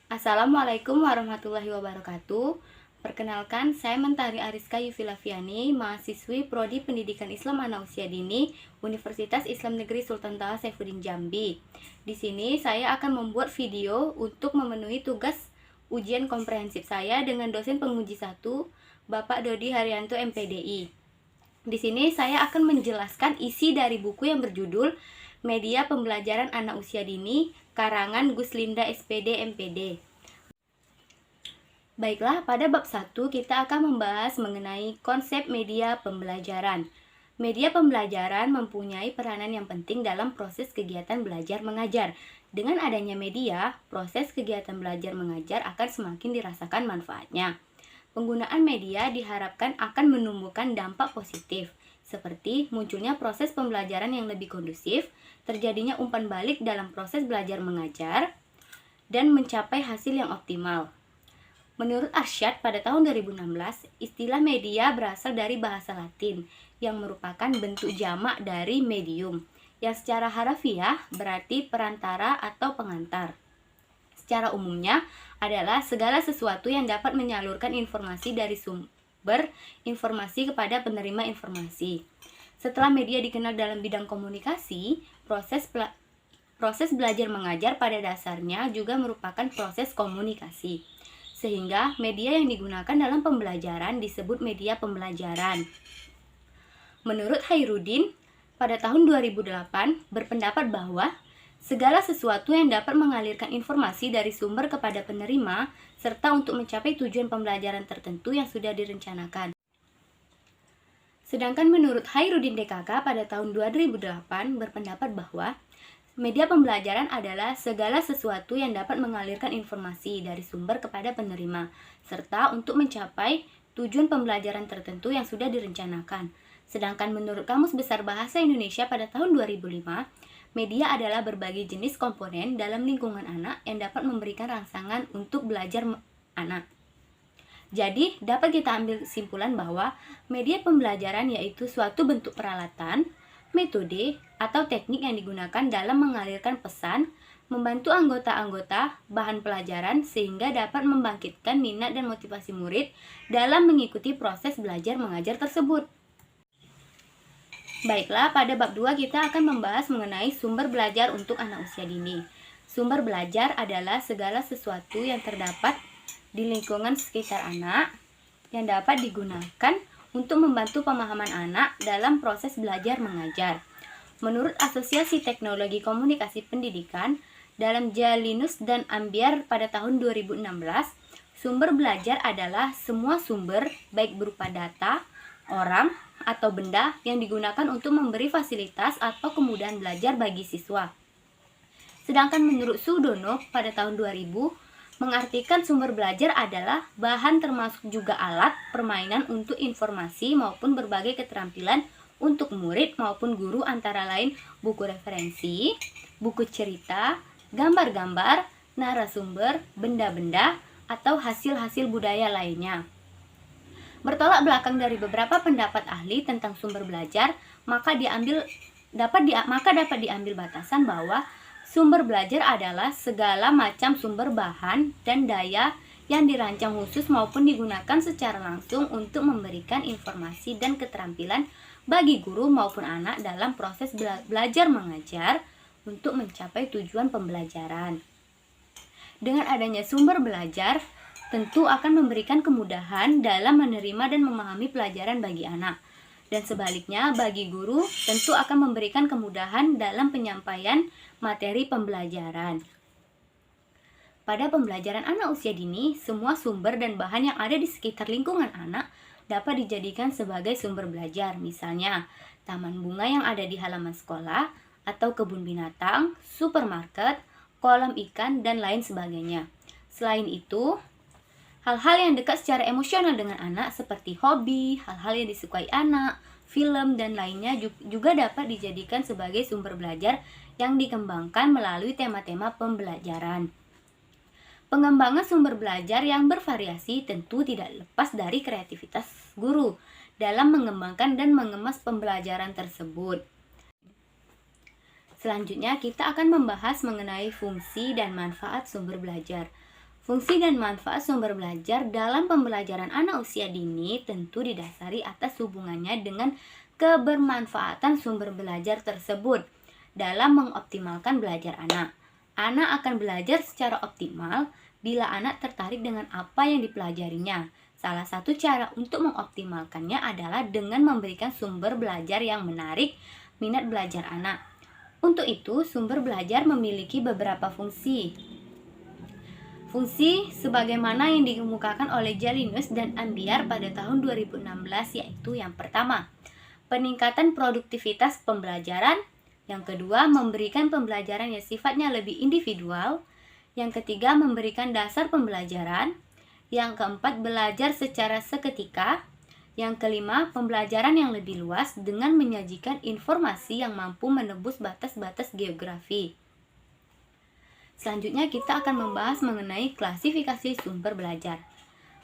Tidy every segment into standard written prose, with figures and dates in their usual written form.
Assalamualaikum warahmatullahi wabarakatuh. Perkenalkan, saya Mentari Ariska Yufilaviani, mahasiswi Prodi Pendidikan Islam Anak Usia Dini, Universitas Islam Negeri Sultan Taha Saifuddin Jambi. Di sini saya akan membuat video untuk memenuhi tugas ujian komprehensif saya dengan dosen penguji 1, Bapak Dodi Haryanto MPDI. Di sini saya akan menjelaskan isi dari buku yang berjudul Media Pembelajaran Anak Usia Dini, karangan Guslinda SPD MPD. Baiklah, pada bab 1 kita akan membahas mengenai konsep media pembelajaran. Media pembelajaran mempunyai peranan yang penting dalam proses kegiatan belajar mengajar. Dengan adanya media, proses kegiatan belajar mengajar akan semakin dirasakan manfaatnya. Penggunaan media diharapkan akan menumbuhkan dampak positif, seperti munculnya proses pembelajaran yang lebih kondusif, terjadinya umpan balik dalam proses belajar mengajar, dan mencapai hasil yang optimal. Menurut Arsyad pada tahun 2016, istilah media berasal dari bahasa Latin yang merupakan bentuk jamak dari medium, yang secara harafiah berarti perantara atau pengantar. Secara umumnya adalah segala sesuatu yang dapat menyalurkan informasi dari sumber informasi kepada penerima informasi. Setelah media dikenal dalam bidang komunikasi, proses belajar mengajar pada dasarnya juga merupakan proses komunikasi. Sehingga media yang digunakan dalam pembelajaran disebut media pembelajaran. Menurut Hairudin, pada tahun 2008 berpendapat bahwa segala sesuatu yang dapat mengalirkan informasi dari sumber kepada penerima serta untuk mencapai tujuan pembelajaran tertentu yang sudah direncanakan. Sedangkan menurut Hairudin DKK pada tahun 2008 berpendapat bahwa media pembelajaran adalah segala sesuatu yang dapat mengalirkan informasi dari sumber kepada penerima, serta untuk mencapai tujuan pembelajaran tertentu yang sudah direncanakan. Sedangkan menurut Kamus Besar Bahasa Indonesia pada tahun 2005, media adalah berbagai jenis komponen dalam lingkungan anak yang dapat memberikan rangsangan untuk belajar anak. Jadi, dapat kita ambil kesimpulan bahwa media pembelajaran yaitu suatu bentuk peralatan, metode, atau teknik yang digunakan dalam mengalirkan pesan, membantu anggota-anggota bahan pelajaran sehingga dapat membangkitkan minat dan motivasi murid dalam mengikuti proses belajar mengajar tersebut. Baiklah, pada bab 2 kita akan membahas mengenai sumber belajar untuk anak usia dini. Sumber belajar adalah segala sesuatu yang terdapat di lingkungan sekitar anak yang dapat digunakan untuk membantu pemahaman anak dalam proses belajar mengajar. Menurut Asosiasi Teknologi Komunikasi Pendidikan, dalam Jalinus dan Ambiar pada tahun 2016, sumber belajar adalah semua sumber, baik berupa data, orang, atau benda yang digunakan untuk memberi fasilitas atau kemudahan belajar bagi siswa. Sedangkan menurut Sudono pada tahun 2000, mengartikan sumber belajar adalah bahan termasuk juga alat permainan untuk informasi maupun berbagai keterampilan untuk murid maupun guru antara lain buku referensi, buku cerita, gambar-gambar, narasumber, benda-benda, atau hasil-hasil budaya lainnya. Bertolak belakang dari beberapa pendapat ahli tentang sumber belajar, maka dapat diambil batasan bahwa sumber belajar adalah segala macam sumber bahan dan daya yang dirancang khusus maupun digunakan secara langsung untuk memberikan informasi dan keterampilan bagi guru maupun anak dalam proses belajar mengajar untuk mencapai tujuan pembelajaran. Dengan adanya sumber belajar, tentu akan memberikan kemudahan dalam menerima dan memahami pelajaran bagi anak. Dan sebaliknya, bagi guru tentu akan memberikan kemudahan dalam penyampaian materi pembelajaran. Pada pembelajaran anak usia dini, semua sumber dan bahan yang ada di sekitar lingkungan anak dapat dijadikan sebagai sumber belajar. Misalnya, taman bunga yang ada di halaman sekolah, atau kebun binatang, supermarket, kolam ikan, dan lain sebagainya. Selain itu, hal-hal yang dekat secara emosional dengan anak seperti hobi, hal-hal yang disukai anak, film, dan lainnya juga dapat dijadikan sebagai sumber belajar yang dikembangkan melalui tema-tema pembelajaran. Pengembangan sumber belajar yang bervariasi tentu tidak lepas dari kreativitas guru dalam mengembangkan dan mengemas pembelajaran tersebut. Selanjutnya kita akan membahas mengenai fungsi dan manfaat sumber belajar. Fungsi dan manfaat sumber belajar dalam pembelajaran anak usia dini tentu didasari atas hubungannya dengan kebermanfaatan sumber belajar tersebut dalam mengoptimalkan belajar anak. Anak akan belajar secara optimal bila anak tertarik dengan apa yang dipelajarinya. Salah satu cara untuk mengoptimalkannya adalah dengan memberikan sumber belajar yang menarik minat belajar anak. Untuk itu, sumber belajar memiliki beberapa fungsi. Fungsi sebagaimana yang dikemukakan oleh Jalinus dan Ambiar pada tahun 2016 yaitu yang pertama, peningkatan produktivitas pembelajaran, yang kedua, memberikan pembelajaran yang sifatnya lebih individual, yang ketiga, memberikan dasar pembelajaran, yang keempat, belajar secara seketika, yang kelima, pembelajaran yang lebih luas dengan menyajikan informasi yang mampu menembus batas-batas geografi. Selanjutnya kita akan membahas mengenai klasifikasi sumber belajar.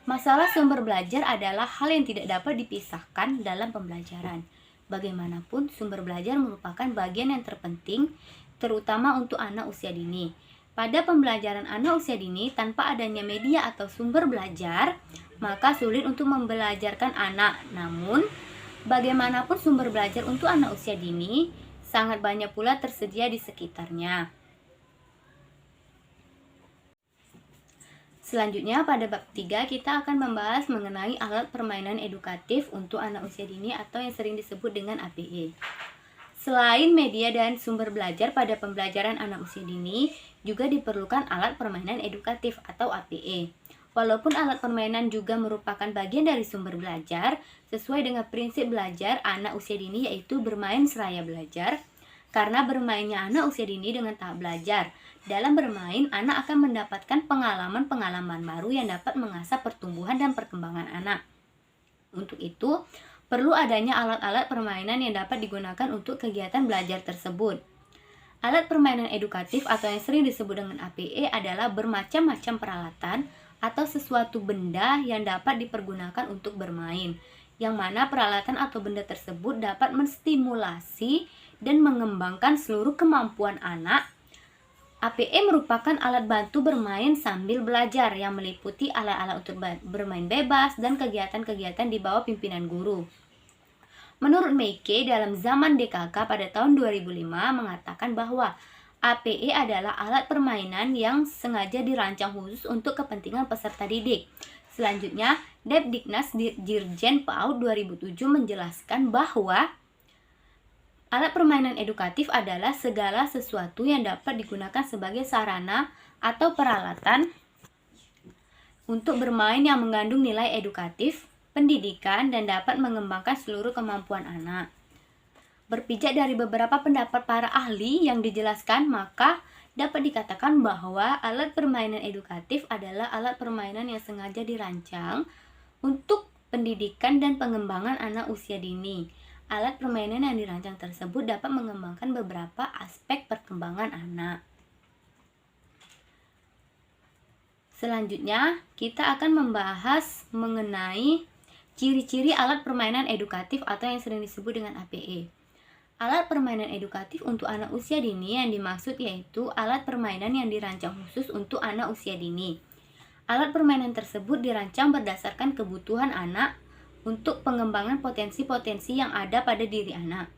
Masalah sumber belajar adalah hal yang tidak dapat dipisahkan dalam pembelajaran. Bagaimanapun, sumber belajar merupakan bagian yang terpenting, terutama untuk anak usia dini. Pada pembelajaran anak usia dini, tanpa adanya media atau sumber belajar, maka sulit untuk membelajarkan anak. Namun, bagaimanapun sumber belajar untuk anak usia dini, sangat banyak pula tersedia di sekitarnya. Selanjutnya pada bab 3 kita akan membahas mengenai alat permainan edukatif untuk anak usia dini atau yang sering disebut dengan APE. Selain media dan sumber belajar pada pembelajaran anak usia dini, juga diperlukan alat permainan edukatif atau APE. Walaupun alat permainan juga merupakan bagian dari sumber belajar, sesuai dengan prinsip belajar anak usia dini yaitu bermain seraya belajar, karena bermainnya anak usia dini dengan tahap belajar. Dalam bermain, anak akan mendapatkan pengalaman-pengalaman baru yang dapat mengasah pertumbuhan dan perkembangan anak. Untuk itu, perlu adanya alat-alat permainan yang dapat digunakan untuk kegiatan belajar tersebut. Alat permainan edukatif atau yang sering disebut dengan APE adalah bermacam-macam peralatan atau sesuatu benda yang dapat dipergunakan untuk bermain, yang mana peralatan atau benda tersebut dapat menstimulasi dan mengembangkan seluruh kemampuan anak. APE merupakan alat bantu bermain sambil belajar yang meliputi alat-alat untuk bermain bebas dan kegiatan-kegiatan di bawah pimpinan guru. Menurut Meike, dalam zaman DKK pada tahun 2005 mengatakan bahwa APE adalah alat permainan yang sengaja dirancang khusus untuk kepentingan peserta didik. Selanjutnya, Depdiknas Dirjen PAUD 2007 menjelaskan bahwa alat permainan edukatif adalah segala sesuatu yang dapat digunakan sebagai sarana atau peralatan untuk bermain yang mengandung nilai edukatif, pendidikan, dan dapat mengembangkan seluruh kemampuan anak. Berpijak dari beberapa pendapat para ahli yang dijelaskan, maka dapat dikatakan bahwa alat permainan edukatif adalah alat permainan yang sengaja dirancang untuk pendidikan dan pengembangan anak usia dini. Alat permainan yang dirancang tersebut dapat mengembangkan beberapa aspek perkembangan anak. Selanjutnya, kita akan membahas mengenai ciri-ciri alat permainan edukatif atau yang sering disebut dengan APE. Alat permainan edukatif untuk anak usia dini yang dimaksud yaitu alat permainan yang dirancang khusus untuk anak usia dini. Alat permainan tersebut dirancang berdasarkan kebutuhan anak untuk pengembangan potensi-potensi yang ada pada diri anak.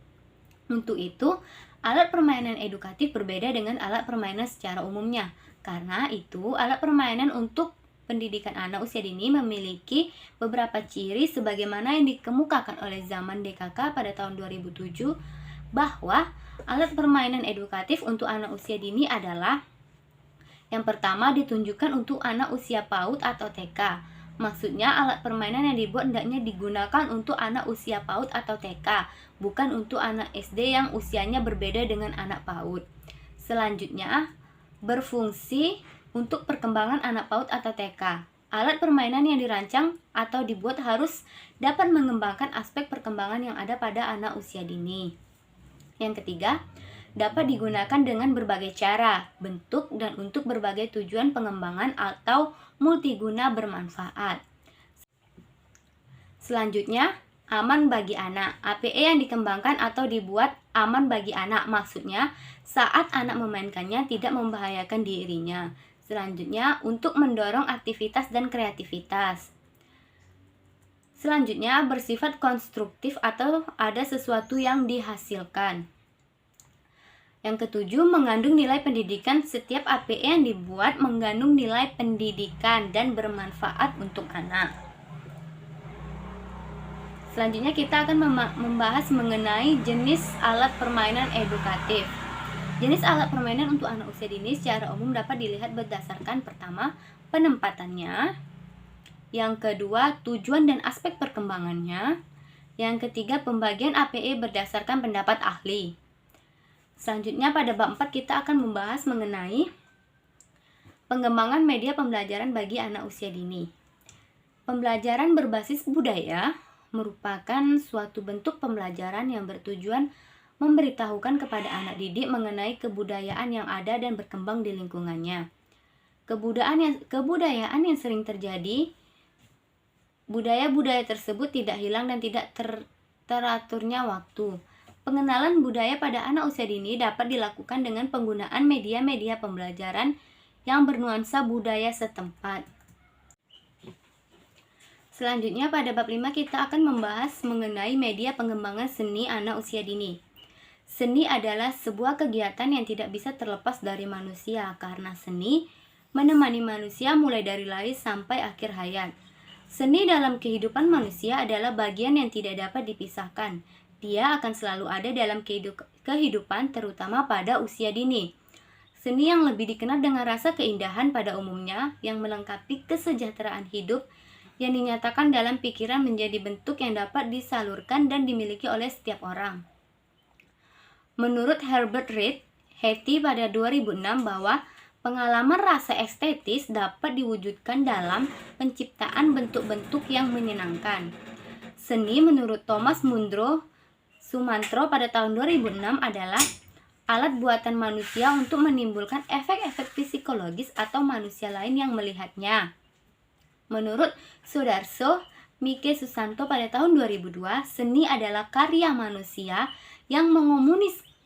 Untuk itu, alat permainan edukatif berbeda dengan alat permainan secara umumnya. Karena itu, alat permainan untuk pendidikan anak usia dini memiliki beberapa ciri sebagaimana yang dikemukakan oleh zaman DKK pada tahun 2007, bahwa alat permainan edukatif untuk anak usia dini adalah yang pertama, ditunjukkan untuk anak usia PAUD atau TK. Maksudnya alat permainan yang dibuat hendaknya digunakan untuk anak usia PAUD atau TK, bukan untuk anak SD yang usianya berbeda dengan anak PAUD. Selanjutnya, berfungsi untuk perkembangan anak PAUD atau TK. Alat permainan yang dirancang atau dibuat harus dapat mengembangkan aspek perkembangan yang ada pada anak usia dini. Yang ketiga, dapat digunakan dengan berbagai cara, bentuk, dan untuk berbagai tujuan pengembangan atau multiguna bermanfaat. Selanjutnya, aman bagi anak. APE yang dikembangkan atau dibuat aman bagi anak, maksudnya saat anak memainkannya tidak membahayakan dirinya. Selanjutnya, untuk mendorong aktivitas dan kreativitas. Selanjutnya, bersifat konstruktif atau ada sesuatu yang dihasilkan. Yang ketujuh, mengandung nilai pendidikan. Setiap APE yang dibuat mengandung nilai pendidikan dan bermanfaat untuk anak. Selanjutnya kita akan membahas mengenai jenis alat permainan edukatif. Jenis alat permainan untuk anak usia dini secara umum dapat dilihat berdasarkan pertama, penempatannya, yang kedua, tujuan dan aspek perkembangannya, yang ketiga, pembagian APE berdasarkan pendapat ahli. Selanjutnya pada bab 4 kita akan membahas mengenai pengembangan media pembelajaran bagi anak usia dini. Pembelajaran berbasis budaya merupakan suatu bentuk pembelajaran yang bertujuan memberitahukan kepada anak didik mengenai kebudayaan yang ada dan berkembang di lingkungannya. Kebudayaan yang sering terjadi, budaya-budaya tersebut tidak hilang dan tidak teraturnya waktu. Pengenalan budaya pada anak usia dini dapat dilakukan dengan penggunaan media-media pembelajaran yang bernuansa budaya setempat. Selanjutnya pada bab 5 kita akan membahas mengenai media pengembangan seni anak usia dini. Seni adalah sebuah kegiatan yang tidak bisa terlepas dari manusia karena seni menemani manusia mulai dari lahir sampai akhir hayat. Seni dalam kehidupan manusia adalah bagian yang tidak dapat dipisahkan. Dia akan selalu ada dalam kehidupan terutama pada usia dini. Seni yang lebih dikenal dengan rasa keindahan pada umumnya yang melengkapi kesejahteraan hidup yang dinyatakan dalam pikiran menjadi bentuk yang dapat disalurkan dan dimiliki oleh setiap orang. Menurut Herbert Reed Hattie pada 2006 bahwa pengalaman rasa estetis dapat diwujudkan dalam penciptaan bentuk-bentuk yang menyenangkan. Seni menurut Thomas Munro Sumantro pada tahun 2006 adalah alat buatan manusia untuk menimbulkan efek-efek psikologis atau manusia lain yang melihatnya. Menurut Sudarso Mike Susanto pada tahun 2002, seni adalah karya manusia yang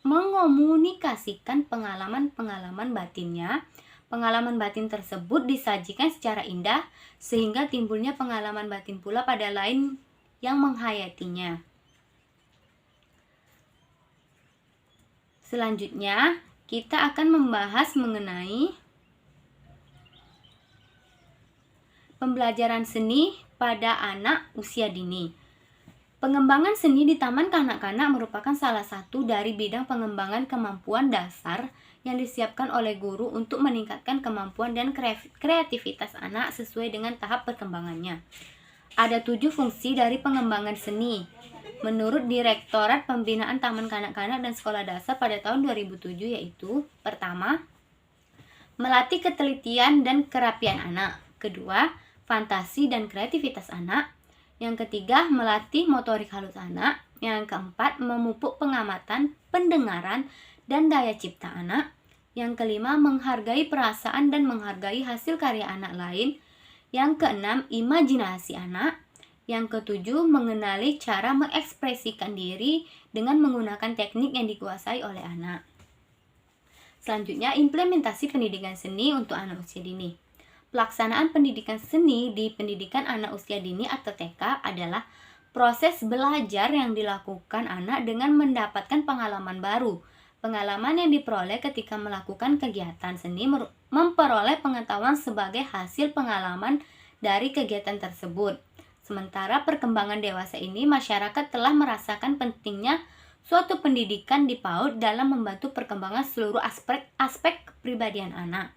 mengomunikasikan pengalaman-pengalaman batinnya. Pengalaman batin tersebut disajikan secara indah sehingga timbulnya pengalaman batin pula pada lain yang menghayatinya. Selanjutnya, kita akan membahas mengenai pembelajaran seni pada anak usia dini. Pengembangan seni di taman kanak-kanak merupakan salah satu dari bidang pengembangan kemampuan dasar yang disiapkan oleh guru untuk meningkatkan kemampuan dan kreativitas anak sesuai dengan tahap perkembangannya. Ada 7 fungsi dari pengembangan seni. Menurut Direktorat Pembinaan Taman Kanak-kanak dan Sekolah Dasar pada tahun 2007 yaitu: pertama, melatih ketelitian dan kerapian anak. Kedua, fantasi dan kreativitas anak. Yang ketiga, melatih motorik halus anak. Yang keempat, memupuk pengamatan, pendengaran, dan daya cipta anak. Yang kelima, menghargai perasaan dan menghargai hasil karya anak lain. Yang keenam, imajinasi anak. Yang ketujuh, mengenali cara mengekspresikan diri dengan menggunakan teknik yang dikuasai oleh anak. Selanjutnya, implementasi pendidikan seni untuk anak usia dini. Pelaksanaan pendidikan seni di pendidikan anak usia dini atau TK adalah proses belajar yang dilakukan anak dengan mendapatkan pengalaman baru. Pengalaman yang diperoleh ketika melakukan kegiatan seni memperoleh pengetahuan sebagai hasil pengalaman dari kegiatan tersebut. Sementara perkembangan dewasa ini, masyarakat telah merasakan pentingnya suatu pendidikan di PAUD dalam membantu perkembangan seluruh aspek kepribadian anak.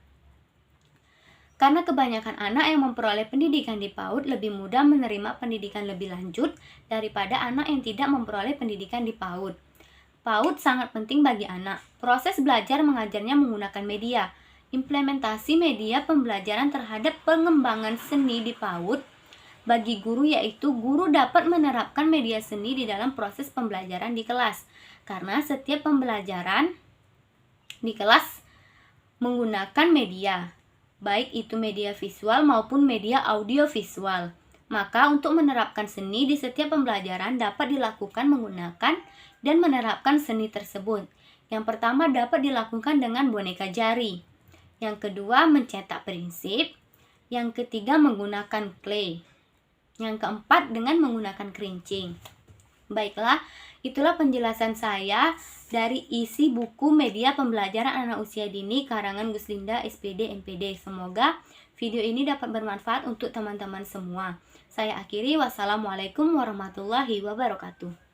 Karena kebanyakan anak yang memperoleh pendidikan di PAUD lebih mudah menerima pendidikan lebih lanjut daripada anak yang tidak memperoleh pendidikan di PAUD. PAUD sangat penting bagi anak. Proses belajar mengajarnya menggunakan media. Implementasi media pembelajaran terhadap pengembangan seni di PAUD bagi guru yaitu guru dapat menerapkan media seni di dalam proses pembelajaran di kelas. Karena setiap pembelajaran di kelas menggunakan media, baik itu media visual maupun media audiovisual. Maka untuk menerapkan seni di setiap pembelajaran dapat dilakukan menggunakan dan menerapkan seni tersebut. Yang pertama dapat dilakukan dengan boneka jari. Yang kedua, mencetak prinsip. Yang ketiga, menggunakan clay. Yang keempat, dengan menggunakan kerincing. Baiklah, itulah penjelasan saya dari isi buku media pembelajaran anak usia dini karangan Gus Linda SPD MPD. Semoga video ini dapat bermanfaat untuk teman-teman semua. Saya akhiri, wassalamualaikum warahmatullahi wabarakatuh.